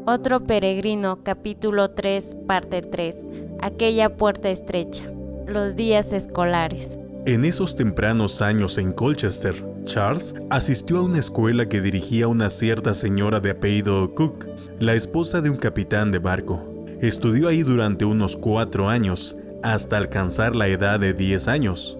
Otro peregrino, capítulo 3, parte 3. Aquella puerta estrecha. Los días escolares. En esos tempranos años en Colchester, Charles asistió a una escuela que dirigía una cierta señora de apellido Cook, la esposa de un capitán de barco. Estudió ahí durante unos 4 años, hasta alcanzar la edad de 10 años.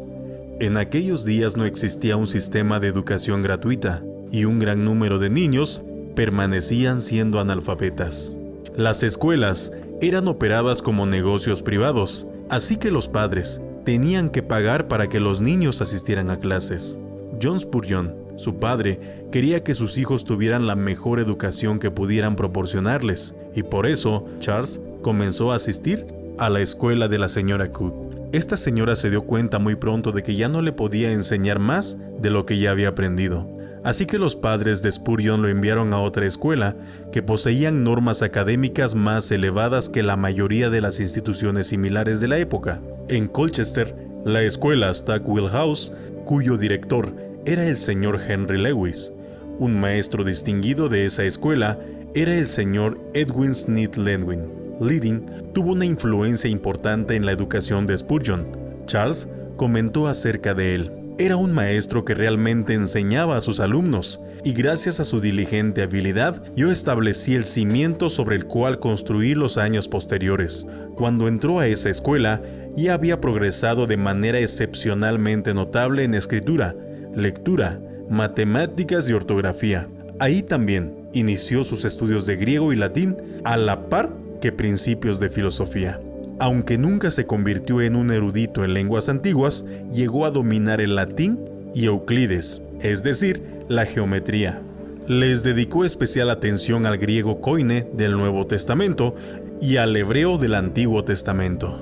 En aquellos días no existía un sistema de educación gratuita, y un gran número de niños permanecían siendo analfabetas. Las escuelas eran operadas como negocios privados, así que los padres tenían que pagar para que los niños asistieran a clases. John Spurgeon, su padre, quería que sus hijos tuvieran la mejor educación que pudieran proporcionarles, y por eso Charles comenzó a asistir a la escuela de la señora Cook. Esta señora se dio cuenta muy pronto de que ya no le podía enseñar más de lo que ya había aprendido. Así que los padres de Spurgeon lo enviaron a otra escuela que poseían normas académicas más elevadas que la mayoría de las instituciones similares de la época. En Colchester, la escuela Stackwell House, cuyo director era el señor Henry Lewis. Un maestro distinguido de esa escuela era el señor Edwin Smith Ledwin. Leading tuvo una influencia importante en la educación de Spurgeon. Charles comentó acerca de él. Era un maestro que realmente enseñaba a sus alumnos, y gracias a su diligente habilidad, yo establecí el cimiento sobre el cual construir los años posteriores. Cuando entró a esa escuela, ya había progresado de manera excepcionalmente notable en escritura, lectura, matemáticas y ortografía. Ahí también inició sus estudios de griego y latín, a la par que principios de filosofía. Aunque nunca se convirtió en un erudito en lenguas antiguas, llegó a dominar el latín y Euclides, es decir, la geometría. Les dedicó especial atención al griego koine del Nuevo Testamento y al hebreo del Antiguo Testamento.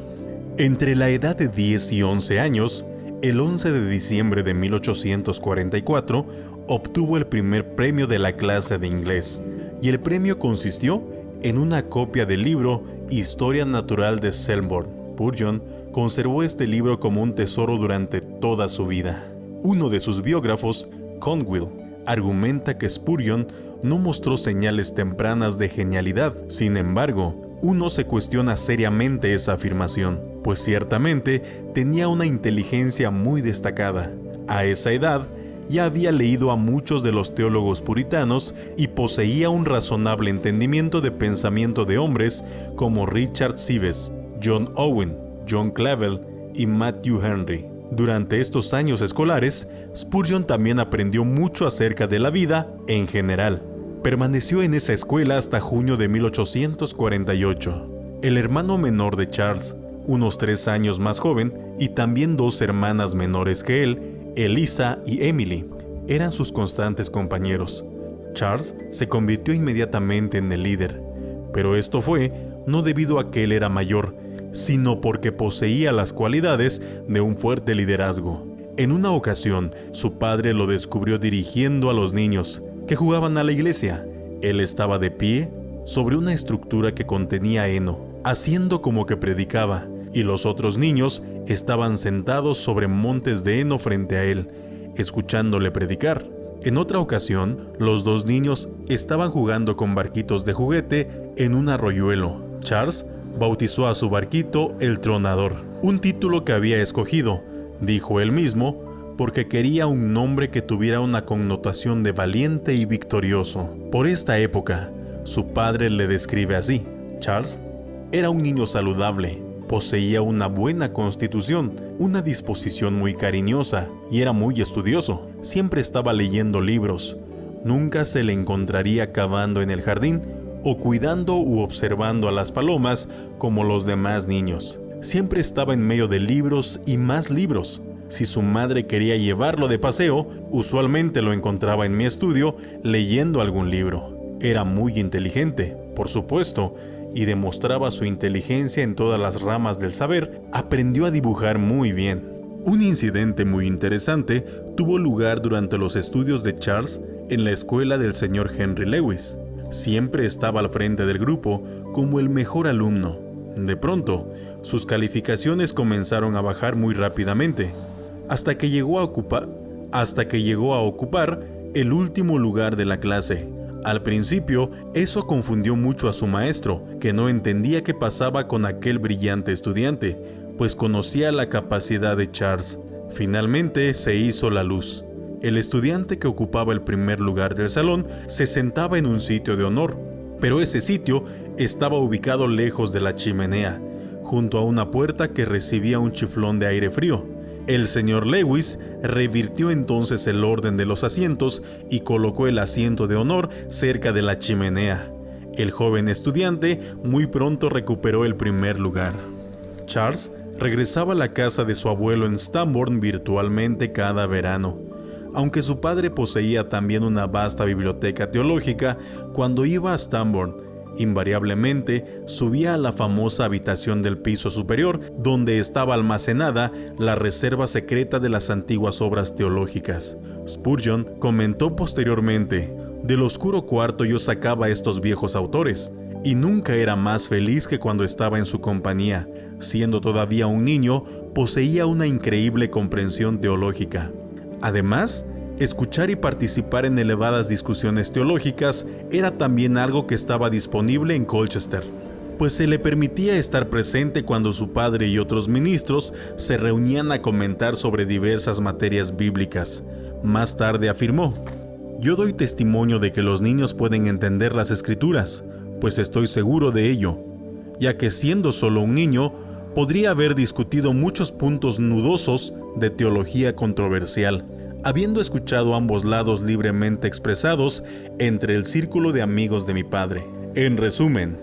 Entre la edad de 10 y 11 años, el 11 de diciembre de 1844, obtuvo el primer premio de la clase de inglés, y el premio consistió en una copia del libro Historia Natural de Selborne. Spurgeon conservó este libro como un tesoro durante toda su vida. Uno de sus biógrafos, Conwell, argumenta que Spurgeon no mostró señales tempranas de genialidad. Sin embargo, uno se cuestiona seriamente esa afirmación, pues ciertamente tenía una inteligencia muy destacada. A esa edad, ya había leído a muchos de los teólogos puritanos y poseía un razonable entendimiento de pensamiento de hombres como Richard Sibbes, John Owen, John Clavel y Matthew Henry. Durante estos años escolares, Spurgeon también aprendió mucho acerca de la vida en general. Permaneció en esa escuela hasta junio de 1848. El hermano menor de Charles, unos 3 años más joven, y también 2 hermanas menores que él, Eliza y Emily, eran sus constantes compañeros. Charles se convirtió inmediatamente en el líder, pero esto fue no debido a que él era mayor, sino porque poseía las cualidades de un fuerte liderazgo. En una ocasión, su padre lo descubrió dirigiendo a los niños que jugaban a la iglesia. Él estaba de pie sobre una estructura que contenía heno, haciendo como que predicaba, y los otros niños estaban sentados sobre montes de heno frente a él, escuchándole predicar. En otra ocasión, los 2 niños estaban jugando con barquitos de juguete en un arroyuelo. Charles bautizó a su barquito el Tronador, un título que había escogido, dijo él mismo, porque quería un nombre que tuviera una connotación de valiente y victorioso. Por esta época, su padre le describe así: Charles era un niño saludable, poseía una buena constitución, una disposición muy cariñosa y era muy estudioso. Siempre estaba leyendo libros. Nunca se le encontraría cavando en el jardín o cuidando u observando a las palomas como los demás niños. Siempre estaba en medio de libros y más libros. Si su madre quería llevarlo de paseo, usualmente lo encontraba en mi estudio leyendo algún libro. Era muy inteligente, por supuesto, y demostraba su inteligencia en todas las ramas del saber. Aprendió a dibujar muy bien. Un incidente muy interesante tuvo lugar durante los estudios de Charles en la escuela del señor Henry Lewis. Siempre estaba al frente del grupo como el mejor alumno. De pronto, sus calificaciones comenzaron a bajar muy rápidamente, hasta que llegó a ocupar el último lugar de la clase. Al principio, eso confundió mucho a su maestro, que no entendía qué pasaba con aquel brillante estudiante, pues conocía la capacidad de Charles. Finalmente se hizo la luz. El estudiante que ocupaba el primer lugar del salón se sentaba en un sitio de honor, pero ese sitio estaba ubicado lejos de la chimenea, junto a una puerta que recibía un chiflón de aire frío. El señor Lewis revirtió entonces el orden de los asientos y colocó el asiento de honor cerca de la chimenea. El joven estudiante muy pronto recuperó el primer lugar. Charles regresaba a la casa de su abuelo en Stambourne virtualmente cada verano. Aunque su padre poseía también una vasta biblioteca teológica, cuando iba a Stambourne, invariablemente subía a la famosa habitación del piso superior, donde estaba almacenada la reserva secreta de las antiguas obras teológicas. Spurgeon comentó posteriormente: «Del oscuro cuarto yo sacaba estos viejos autores, y nunca era más feliz que cuando estaba en su compañía. Siendo todavía un niño, poseía una increíble comprensión teológica. Además, escuchar y participar en elevadas discusiones teológicas era también algo que estaba disponible en Colchester, pues se le permitía estar presente cuando su padre y otros ministros se reunían a comentar sobre diversas materias bíblicas». Más tarde afirmó: «Yo doy testimonio de que los niños pueden entender las Escrituras, pues estoy seguro de ello, ya que siendo solo un niño, podría haber discutido muchos puntos nudosos de teología controversial, habiendo escuchado ambos lados libremente expresados entre el círculo de amigos de mi padre». En resumen,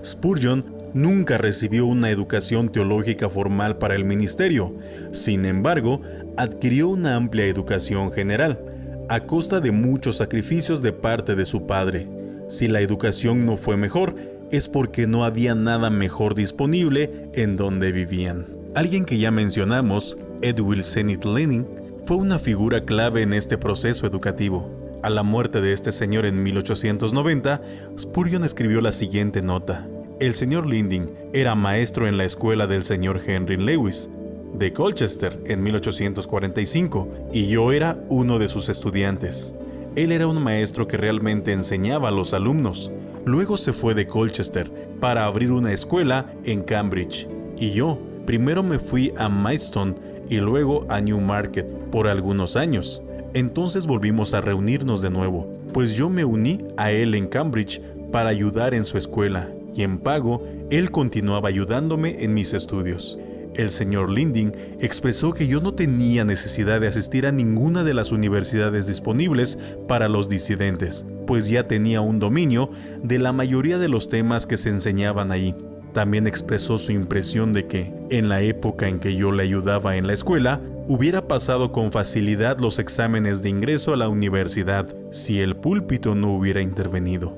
Spurgeon nunca recibió una educación teológica formal para el ministerio. Sin embargo, adquirió una amplia educación general, a costa de muchos sacrificios de parte de su padre. Si la educación no fue mejor, es porque no había nada mejor disponible en donde vivían. Alguien que ya mencionamos, Edwin Zenith Lenin, fue una figura clave en este proceso educativo. A la muerte de este señor en 1890, Spurgeon escribió la siguiente nota: «El señor Linding era maestro en la escuela del señor Henry Lewis, de Colchester, en 1845, y yo era uno de sus estudiantes. Él era un maestro que realmente enseñaba a los alumnos. Luego se fue de Colchester para abrir una escuela en Cambridge, y yo primero me fui a Maidstone y luego a Newmarket por algunos años. Entonces volvimos a reunirnos de nuevo, pues yo me uní a él en Cambridge para ayudar en su escuela, y en pago, él continuaba ayudándome en mis estudios». El señor Linding expresó que yo no tenía necesidad de asistir a ninguna de las universidades disponibles para los disidentes, pues ya tenía un dominio de la mayoría de los temas que se enseñaban ahí. También expresó su impresión de que, en la época en que yo le ayudaba en la escuela, hubiera pasado con facilidad los exámenes de ingreso a la universidad si el púlpito no hubiera intervenido.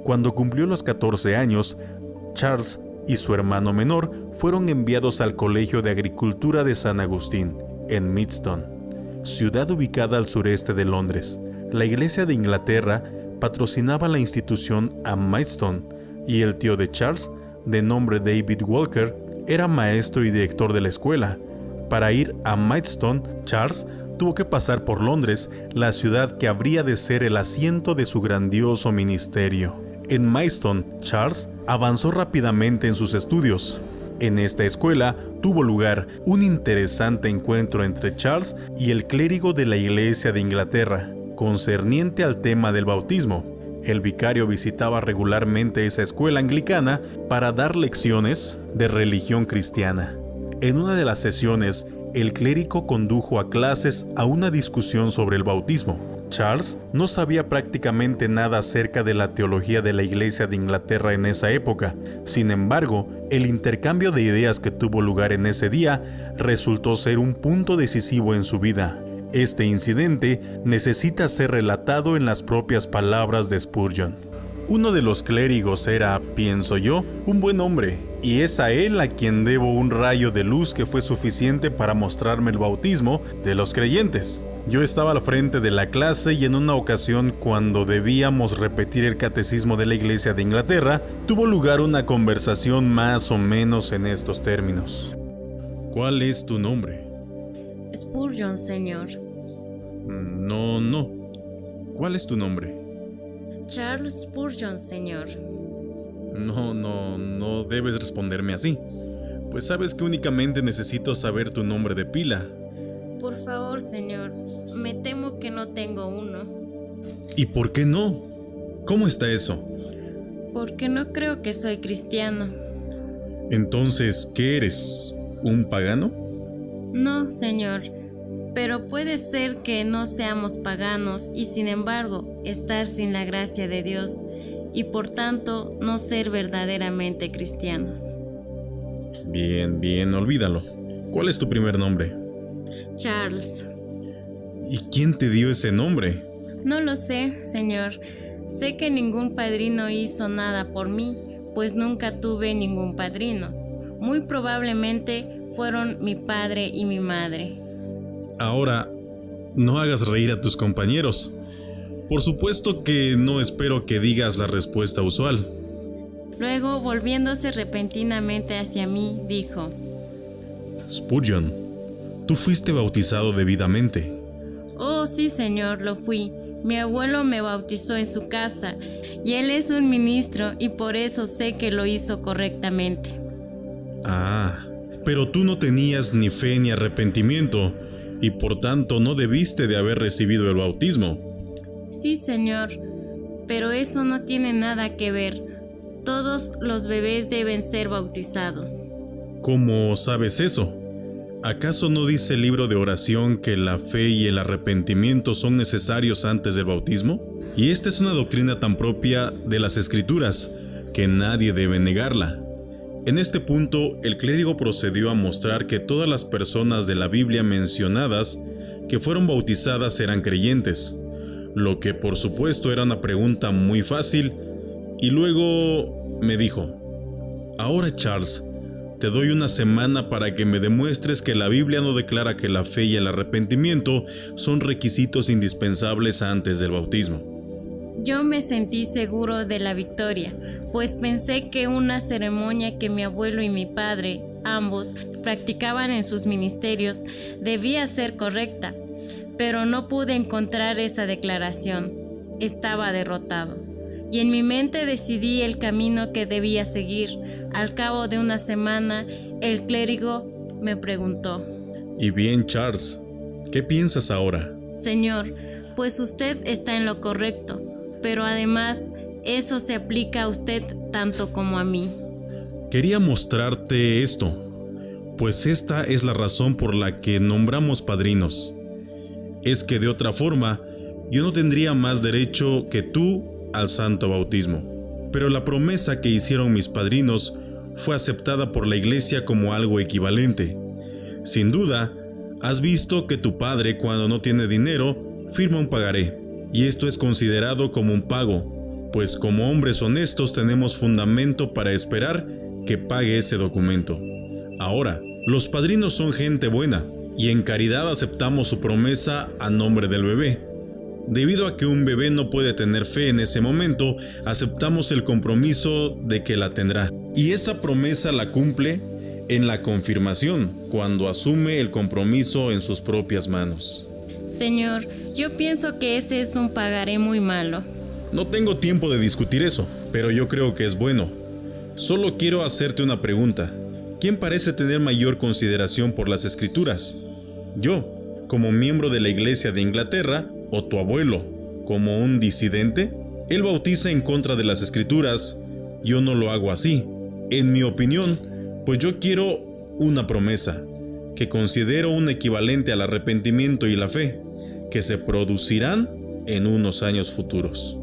Cuando cumplió los 14 años, Charles y su hermano menor fueron enviados al Colegio de Agricultura de San Agustín, en Maidstone, ciudad ubicada al sureste de Londres. La Iglesia de Inglaterra patrocinaba la institución a Maidstone, y el tío de Charles, de nombre David Walker, era maestro y director de la escuela. Para ir a Maidstone, Charles tuvo que pasar por Londres, la ciudad que habría de ser el asiento de su grandioso ministerio. En Maidstone, Charles avanzó rápidamente en sus estudios. En esta escuela tuvo lugar un interesante encuentro entre Charles y el clérigo de la Iglesia de Inglaterra, concerniente al tema del bautismo. El vicario visitaba regularmente esa escuela anglicana para dar lecciones de religión cristiana. En una de las sesiones, el clérigo condujo a clases a una discusión sobre el bautismo. Charles no sabía prácticamente nada acerca de la teología de la Iglesia de Inglaterra en esa época. Sin embargo, el intercambio de ideas que tuvo lugar en ese día resultó ser un punto decisivo en su vida. Este incidente necesita ser relatado en las propias palabras de Spurgeon. Uno de los clérigos era, pienso yo, un buen hombre, y es a él a quien debo un rayo de luz que fue suficiente para mostrarme el bautismo de los creyentes. Yo estaba al frente de la clase y en una ocasión, cuando debíamos repetir el catecismo de la Iglesia de Inglaterra, tuvo lugar una conversación más o menos en estos términos. ¿Cuál es tu nombre? Spurgeon, señor. No. ¿Cuál es tu nombre? Charles Spurgeon, señor. No debes responderme así. Pues sabes que únicamente necesito saber tu nombre de pila. Por favor, señor, me temo que no tengo uno. ¿Y por qué no? ¿Cómo está eso? Porque no creo que soy cristiano. Entonces, ¿qué eres? ¿Un pagano? No, señor, pero puede ser que no seamos paganos y sin embargo estar sin la gracia de Dios y por tanto no ser verdaderamente cristianos. Bien, olvídalo. ¿Cuál es tu primer nombre? Charles. ¿Y quién te dio ese nombre? No lo sé, señor. Sé que ningún padrino hizo nada por mí, pues nunca tuve ningún padrino. Muy probablemente fueron mi padre y mi madre. Ahora, no hagas reír a tus compañeros. Por supuesto que no espero que digas la respuesta usual. Luego, volviéndose repentinamente hacia mí, dijo: Spurgeon, tú fuiste bautizado debidamente. Oh, sí, señor, lo fui. Mi abuelo me bautizó en su casa, y él es un ministro, y por eso sé que lo hizo correctamente. Ah, pero tú no tenías ni fe ni arrepentimiento, y por tanto no debiste de haber recibido el bautismo. Sí, señor, pero eso no tiene nada que ver. Todos los bebés deben ser bautizados. ¿Cómo sabes eso? ¿Acaso no dice el libro de oración que la fe y el arrepentimiento son necesarios antes del bautismo? Y esta es una doctrina tan propia de las Escrituras que nadie debe negarla. En este punto, el clérigo procedió a mostrar que todas las personas de la Biblia mencionadas que fueron bautizadas eran creyentes, lo que por supuesto era una pregunta muy fácil, y luego me dijo: ahora, Charles, te doy una semana para que me demuestres que la Biblia no declara que la fe y el arrepentimiento son requisitos indispensables antes del bautismo. Yo me sentí seguro de la victoria, pues pensé que una ceremonia que mi abuelo y mi padre, ambos, practicaban en sus ministerios, debía ser correcta, pero no pude encontrar esa declaración. Estaba derrotado. Y en mi mente decidí el camino que debía seguir. Al cabo de una semana, el clérigo me preguntó: Y bien, Charles, ¿qué piensas ahora? Señor, pues usted está en lo correcto, pero además eso se aplica a usted tanto como a mí. Quería mostrarte esto, pues esta es la razón por la que nombramos padrinos. Es que de otra forma, yo no tendría más derecho que tú al santo bautismo. Pero la promesa que hicieron mis padrinos fue aceptada por la iglesia como algo equivalente. Sin duda, has visto que tu padre, cuando no tiene dinero, firma un pagaré, y esto es considerado como un pago, pues como hombres honestos tenemos fundamento para esperar que pague ese documento. Ahora, los padrinos son gente buena, y en caridad aceptamos su promesa a nombre del bebé. Debido a que un bebé no puede tener fe en ese momento, aceptamos el compromiso de que la tendrá. Y esa promesa la cumple en la confirmación, cuando asume el compromiso en sus propias manos. Señor, yo pienso que ese es un pagaré muy malo. No tengo tiempo de discutir eso, pero yo creo que es bueno. Solo quiero hacerte una pregunta. ¿Quién parece tener mayor consideración por las Escrituras? ¿Yo, como miembro de la Iglesia de Inglaterra, o tu abuelo, como un disidente? Él bautiza en contra de las Escrituras, yo no lo hago así. En mi opinión, pues yo quiero una promesa, que considero un equivalente al arrepentimiento y la fe, que se producirán en unos años futuros.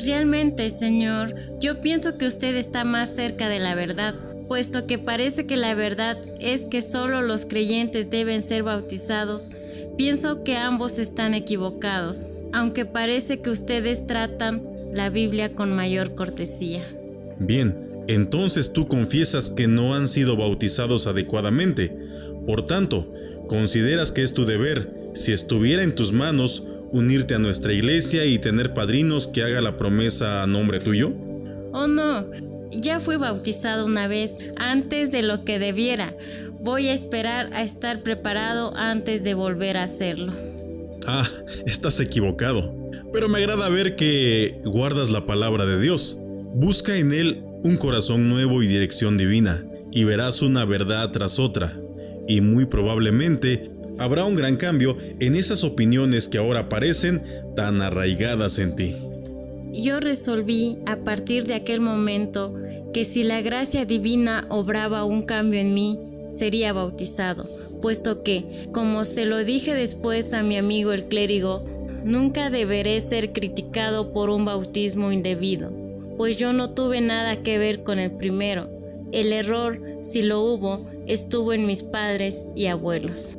Realmente, señor, yo pienso que usted está más cerca de la verdad, puesto que parece que la verdad es que solo los creyentes deben ser bautizados. Pienso que ambos están equivocados, aunque parece que ustedes tratan la Biblia con mayor cortesía. Bien, entonces tú confiesas que no han sido bautizados adecuadamente. Por tanto, ¿consideras que es tu deber, si estuviera en tus manos, unirte a nuestra iglesia y tener padrinos que haga la promesa a nombre tuyo? Oh no, ya fui bautizado una vez, antes de lo que debiera. Voy a esperar a estar preparado antes de volver a hacerlo. Ah, estás equivocado. pero me agrada ver que guardas la palabra de Dios. Busca en él un corazón nuevo y dirección divina, y verás una verdad tras otra, y muy probablemente habrá un gran cambio en esas opiniones que ahora parecen tan arraigadas en ti. Yo resolví a partir de aquel momento que si la gracia divina obraba un cambio en mí, sería bautizado, puesto que, como se lo dije después a mi amigo el clérigo, nunca deberé ser criticado por un bautismo indebido, pues yo no tuve nada que ver con el primero. El error, si lo hubo, estuvo en mis padres y abuelos.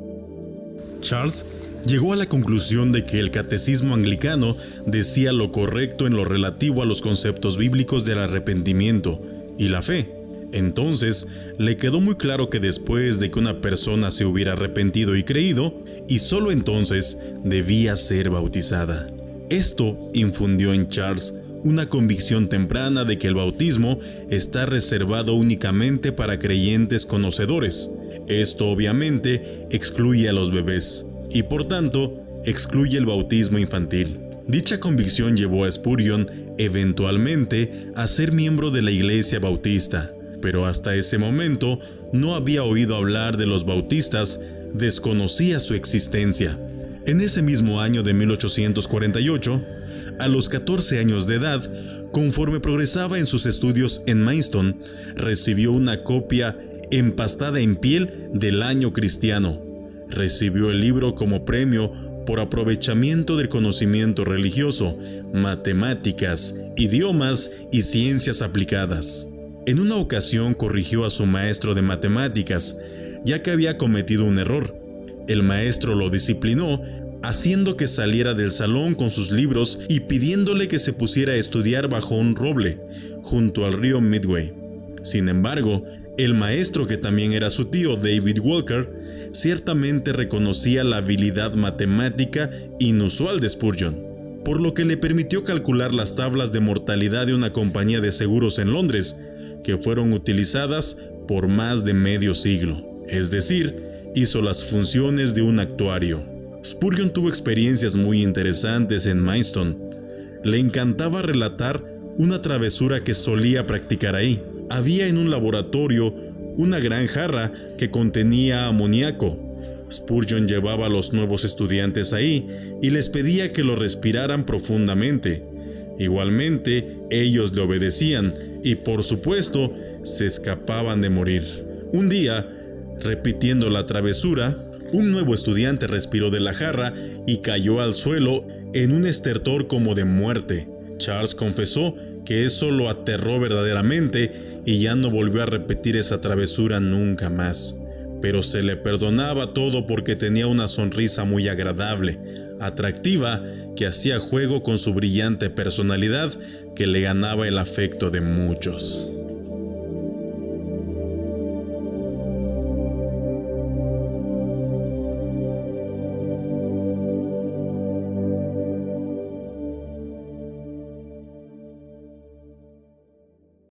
Charles llegó a la conclusión de que el catecismo anglicano decía lo correcto en lo relativo a los conceptos bíblicos del arrepentimiento y la fe. Entonces, le quedó muy claro que después de que una persona se hubiera arrepentido y creído, y solo entonces debía ser bautizada. Esto infundió en Charles una convicción temprana de que el bautismo está reservado únicamente para creyentes conocedores. Esto obviamente excluye a los bebés y por tanto excluye el bautismo infantil. Dicha convicción llevó a Spurgeon eventualmente a ser miembro de la Iglesia Bautista, pero hasta ese momento no había oído hablar de los bautistas, desconocía su existencia. En ese mismo año de 1848, a los 14 años de edad, conforme progresaba en sus estudios en Maidstone, recibió una copia empastada en piel del Año Cristiano. Recibió el libro como premio por aprovechamiento del conocimiento religioso, matemáticas, idiomas y ciencias aplicadas. En una ocasión corrigió a su maestro de matemáticas, ya que había cometido un error. El maestro lo disciplinó, haciendo que saliera del salón con sus libros y pidiéndole que se pusiera a estudiar bajo un roble, junto al río Medway. Sin embargo, el maestro, que también era su tío David Walker, ciertamente reconocía la habilidad matemática inusual de Spurgeon, por lo que le permitió calcular las tablas de mortalidad de una compañía de seguros en Londres, que fueron utilizadas por más de medio siglo. Es decir, hizo las funciones de un actuario. Spurgeon tuvo experiencias muy interesantes en Maidstone. Le encantaba relatar una travesura que solía practicar ahí. Había en un laboratorio una gran jarra que contenía amoníaco. Spurgeon llevaba a los nuevos estudiantes ahí y les pedía que lo respiraran profundamente. Igualmente, ellos le obedecían y, por supuesto, se escapaban de morir. Un día, repitiendo la travesura, un nuevo estudiante respiró de la jarra y cayó al suelo en un estertor como de muerte. Charles confesó que eso lo aterró verdaderamente y ya no volvió a repetir esa travesura nunca más. Pero se le perdonaba todo porque tenía una sonrisa muy agradable, atractiva, que hacía juego con su brillante personalidad que le ganaba el afecto de muchos.